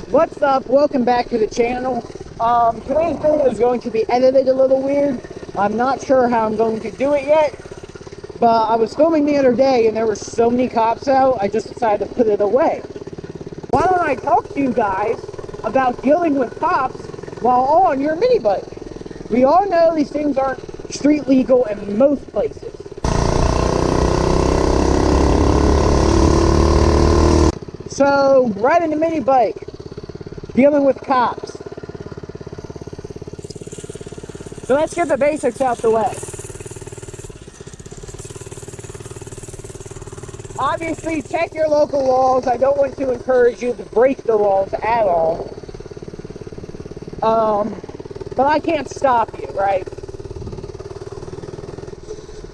What's up? Welcome back to the channel. Today's video is going to be edited a little weird. I'm not sure how I'm going to do it yet, but I was filming the other day and there were so many cops out, I just decided to put it away. Why don't I talk to you guys about dealing with cops while on your mini bike? We all know these things aren't street legal in most places. So, riding a mini bike, dealing with cops. So let's get the basics out the way. Obviously, check your local laws. I don't want to encourage you to break the laws at all. But I can't stop you, right?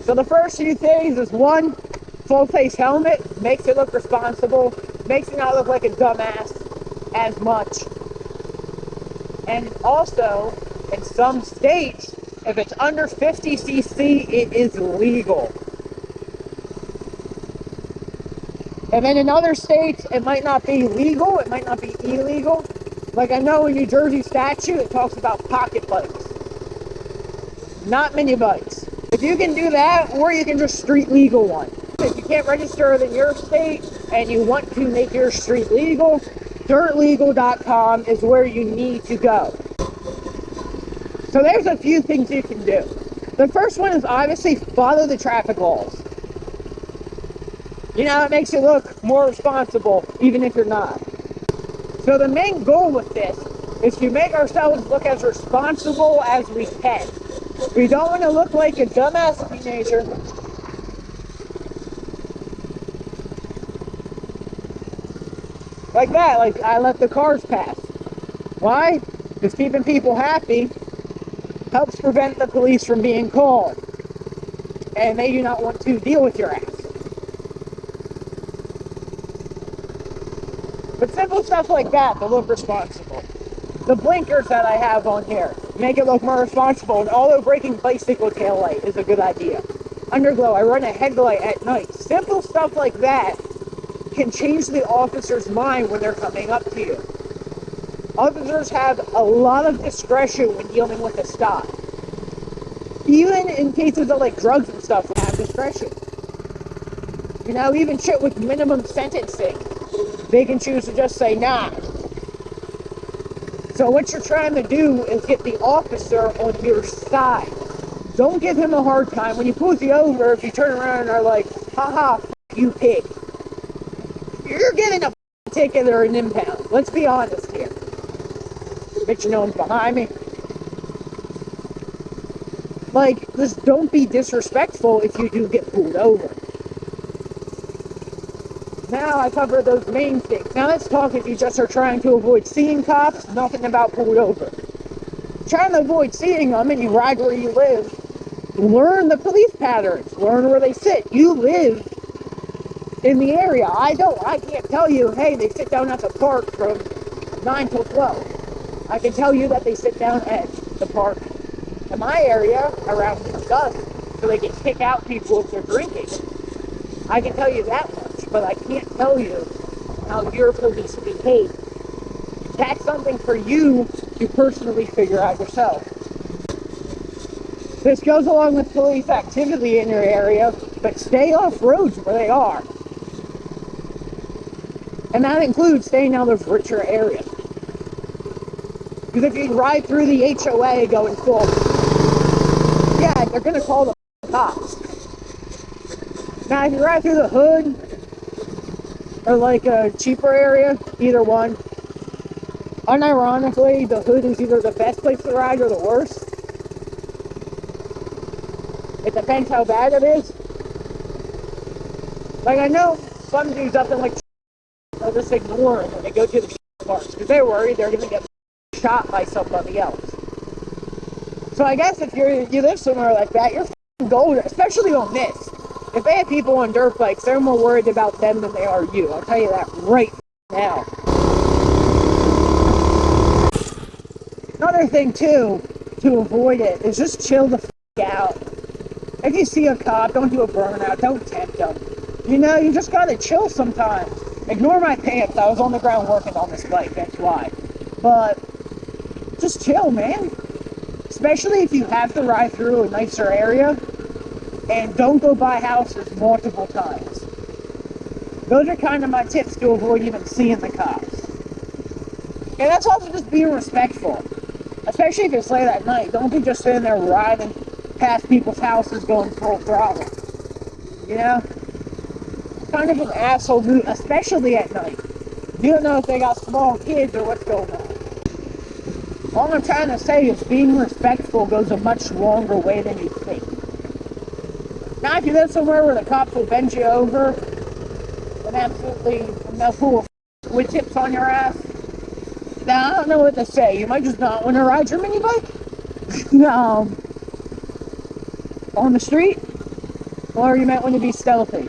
So the first few things is one, full face helmet, makes it look responsible, makes it not look like a dumbass as much. And also, in some states, if it's under 50 cc, it is legal. And then in other states, it might not be legal, it might not be illegal. Like I know in New Jersey statute, it talks about pocket bikes, not mini bikes. If you can do that, or you can just street legal one. If you can't register it in your state and you want to make your street legal, dirtlegal.com is where you need to go. So there's a few things you can do. The first one is obviously follow the traffic laws. You know, it makes you look more responsible, even if you're not. So the main goal with this is to make ourselves look as responsible as we can. We don't want to look like a dumbass teenager. Like that, like I let the cars pass. Why? Because keeping people happy helps prevent the police from being called. And they do not want to deal with your ass. But simple stuff like that to look responsible. The blinkers that I have on here make it look more responsible, and although breaking bicycle tail light is a good idea. Underglow, I run a headlight at night. Simple stuff like that can change the officer's mind when they're coming up to you. Officers have a lot of discretion when dealing with a stop. Even in cases of like drugs and stuff, they have discretion. You know, even shit with minimum sentencing, they can choose to just say nah. So what you're trying to do is get the officer on your side. Don't give him a hard time. When he pulls you over, if you turn around and are like, haha, you pig, you're getting a ticket or an impound. Let's be honest here. Bet you no one's behind me. Like, just don't be disrespectful if you do get pulled over. Now I covered those main things. Now let's talk if you just are trying to avoid seeing cops, nothing about pulled over. Trying to avoid seeing them and you ride where you live, learn the police patterns, learn where they sit. You live in the area. I can't tell you, hey, they sit down at the park from 9 till 12. I can tell you that they sit down at the park in my area around dusk so they can kick out people if they're drinking. I can tell you that much. But I can't tell you how your police behave. That's something for you to personally figure out yourself. This goes along with police activity in your area, but stay off roads where they are. And that includes staying out of richer areas. Because if you ride through the HOA going full, yeah, they're going to call the cops. Now, if you ride through the hood, or like a cheaper area, either one. Unironically, the hood is either the best place to ride or the worst. It depends how bad it is. Like I know some dudes up in like they'll just ignore it when they go to the parks because they're worried they're gonna get shot by somebody else. So I guess if you live somewhere like that, you're f***ing golden, especially on this. If they have people on dirt bikes, they're more worried about them than they are you. I'll tell you that right now. Another thing, too, to avoid it, is just chill the f*** out. If you see a cop, don't do a burnout. Don't tempt them. You know, you just gotta chill sometimes. Ignore my pants. I was on the ground working on this bike. That's why. But just chill, man. Especially if you have to ride through a nicer area. And don't go by houses multiple times. Those are kind of my tips to avoid even seeing the cops. And that's also just being respectful. Especially if it's late at night. Don't be just sitting there riding past people's houses going full throttle. You know? Kind of an asshole move, especially at night. You don't know if they got small kids or what's going on. All I'm trying to say is being respectful goes a much longer way than you think. Now, if you live somewhere where the cops will bend you over and absolutely pull with tips on your ass, now I don't know what to say. You might just not want to ride your mini bike on the street, or you might want to be stealthy.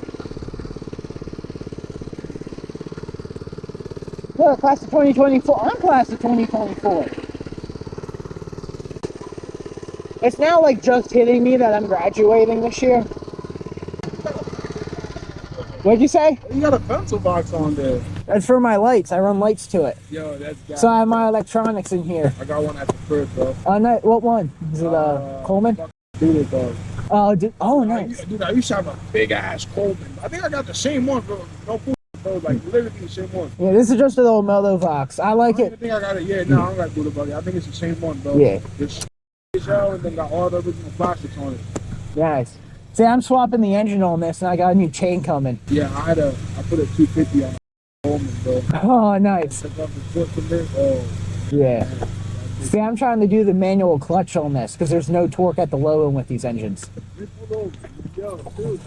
Look, class of 2024. I'm class of 2024. It's now like just hitting me that I'm graduating this year. What'd you say? You got a pencil box on there. That's for my lights. I run lights to it. Yo, that's got So I have my electronics in here. I got one at the crib, bro. No, what one? Is it Coleman? Dude, dog. Oh, nice. Dude, I used to have a big ass Coleman. I think I got the same one, bro. No fool, bro. Like literally the same one. Yeah, this is just a little Mellow Vox. I like it. I think I got it. Yeah, no, I don't got Buddha Buggy. I think it's the same one, bro. Yeah. It's and then got all the original plastics on it. Nice. See, I'm swapping the engine on this, and I got a new chain coming. Yeah, I put a 250 on the Coleman, bro. Oh, nice. Oh, yeah. See, I'm trying to do the manual clutch on this because there's no torque at the low end with these engines. Yo, dude,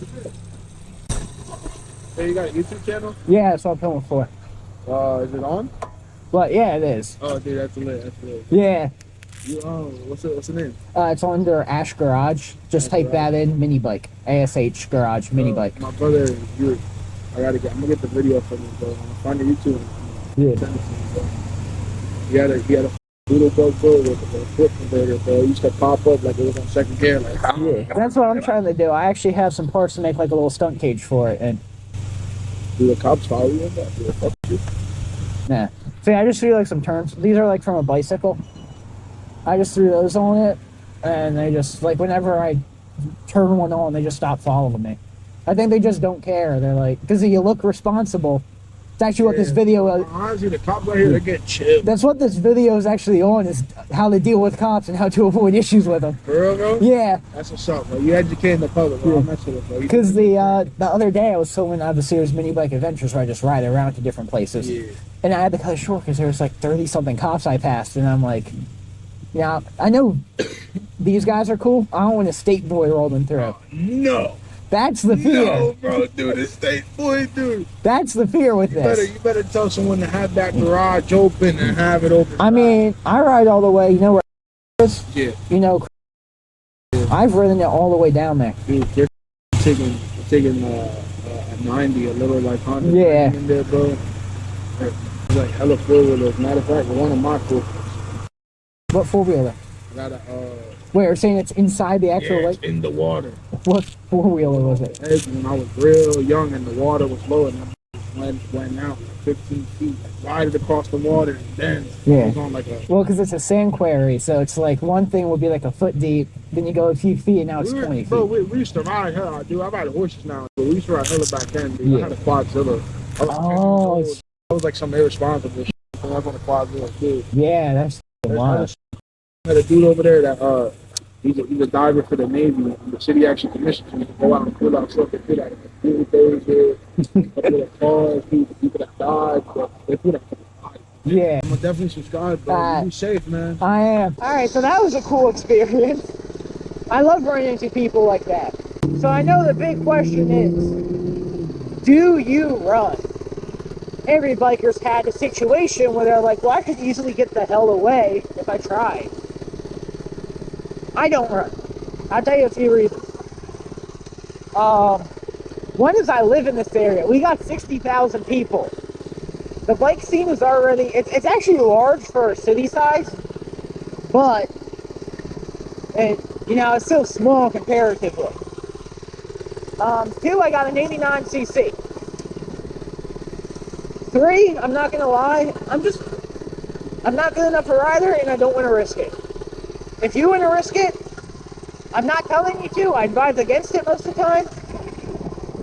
hey, you got a YouTube channel? Yeah, that's what I'm filming for. Is it on? But yeah, it is. Oh, dude, that's lit. That's lit. Yeah. What's the name? It's under Ash Garage. Just type that in, MINIBIKE. ASH Garage, MINIBIKE. My brother, I'm gonna get the video from him, bro. I'm gonna find the YouTube. Yeah. Send it to me, bro. He had a little GoPro with a foot converter, bro. It used to pop up like it was on second gear, like. Yeah, that's what I'm trying to do. I actually have some parts to make like a little stunt cage for it, and. Do the cops follow you in that? Do they fuck you? Nah. See, I just threw like some turns. These are like from a bicycle. I just threw those on it, and they just, like, whenever I turn one on, they just stop following me. I think they just don't care. They're like, because you look responsible. It's actually what this video is. Honestly, the cops out here, they get chill. That's what this video is actually on, is how to deal with cops and how to avoid issues with them. For real, bro? Yeah. That's what's up, bro. You educating the public, bro. I'm messing with it, bro. Because the other day I was filming the series MINIBIKE Adventures where I just ride around to different places. Yeah. And I had to cut it short because there was like 30-something cops I passed, and I'm like... Yeah, I know these guys are cool. I don't want a state boy rolling through. No. That's the fear. No, bro, dude, the state boy, dude. That's the fear with this. You better tell someone to have that garage open and have it open. I mean, I ride all the way. You know where it is? Yeah. You know, yeah. I've ridden it all the way down there. Dude, they're taking a 90, a little like Honda. Yeah. In there, bro. It's like hella four-wheelers. Matter of fact, one of my four-wheelers. What four-wheeler? I got a, wait, you're saying it's inside the actual lake? It's in the water. What four-wheeler was it? That's when I was real young and the water was low and I went out 15 feet, glided across the water and then it was on like a... Well, because it's a sand quarry, so it's like one thing would be like a foot deep, then you go a few feet and now it's 20 feet. Bro, we used to ride hella, dude. I ride horses now, but we used to ride hella back then, dude. I had a Quadzilla. I was like some irresponsible shit. I was on a Quadzilla, dude. Yeah, that's wild. I had a dude over there that he's a diver for the Navy. And the city actually commissioned him to go out and pull out stuff. They put out here, cars, people that died, but they put out. Yeah. I'm gonna definitely subscribe, bro. Be safe, man. I am. Alright, so that was a cool experience. I love running into people like that. So I know the big question is, do you run? Every biker's had a situation where they're like, well, I could easily get the hell away if I tried. I don't run. I'll tell you a few reasons. One is I live in this area. We got 60,000 people. The bike scene is already, it's actually large for a city size, but, it's still small comparatively. Two, I got an 89cc. 3, I'm not gonna lie, I'm not good enough a rider, and I don't want to risk it. If you want to risk it, I'm not telling you to. I advise against it most of the time,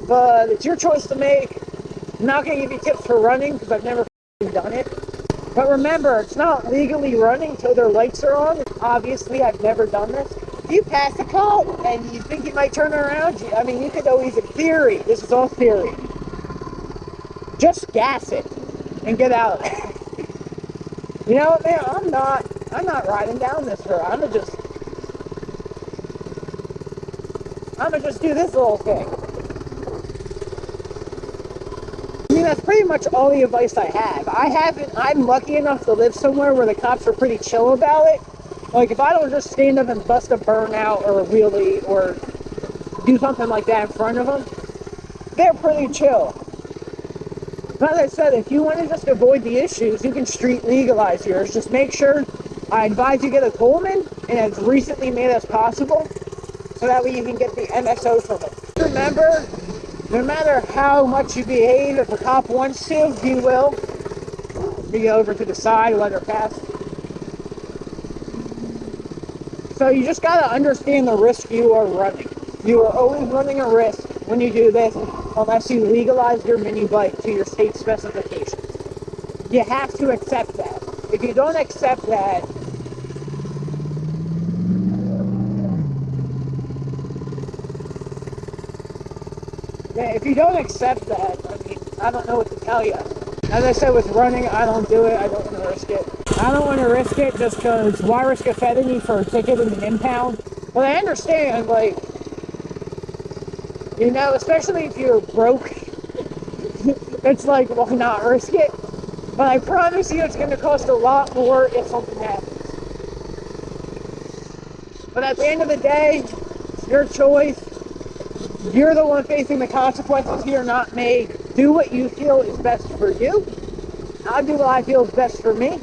but it's your choice to make. I'm not gonna give you tips for running because I've never done it. But remember, it's not legally running till their lights are on. Obviously, I've never done this. If you pass a cop and you think you might turn around, I mean, you could always, in theory, this is all theory, just gas it and get out. You know what, man? I'm not riding down this road. I'm gonna just do this little thing. I mean, that's pretty much all the advice I have. I'm lucky enough to live somewhere where the cops are pretty chill about it. Like, if I don't just stand up and bust a burnout or a wheelie or do something like that in front of them, they're pretty chill. But as I said, if you want to just avoid the issues, you can street legalize yours. Just make sure, I advise you get a Coleman, and as recently made as possible, so that way you can get the MSO from it. Remember, no matter how much you behave, if a cop wants to, he will. You go over to the side, let her pass. So you just got to understand the risk you are running. You are always running a risk when you do this, unless you legalize your mini bike to your state specifications. You have to accept that. If you don't accept that, I mean, I don't know what to tell you. As I said, with running, I don't do it. I don't want to risk it. I don't want to risk it just because why risk a felony for a ticket and an impound? But I understand, like, you know, especially if you're broke, it's like, why not risk it? But I promise you it's going to cost a lot more if something happens. But at the end of the day, it's your choice. You're the one facing the consequences here, not me. Do what you feel is best for you. I'll do what I feel is best for me.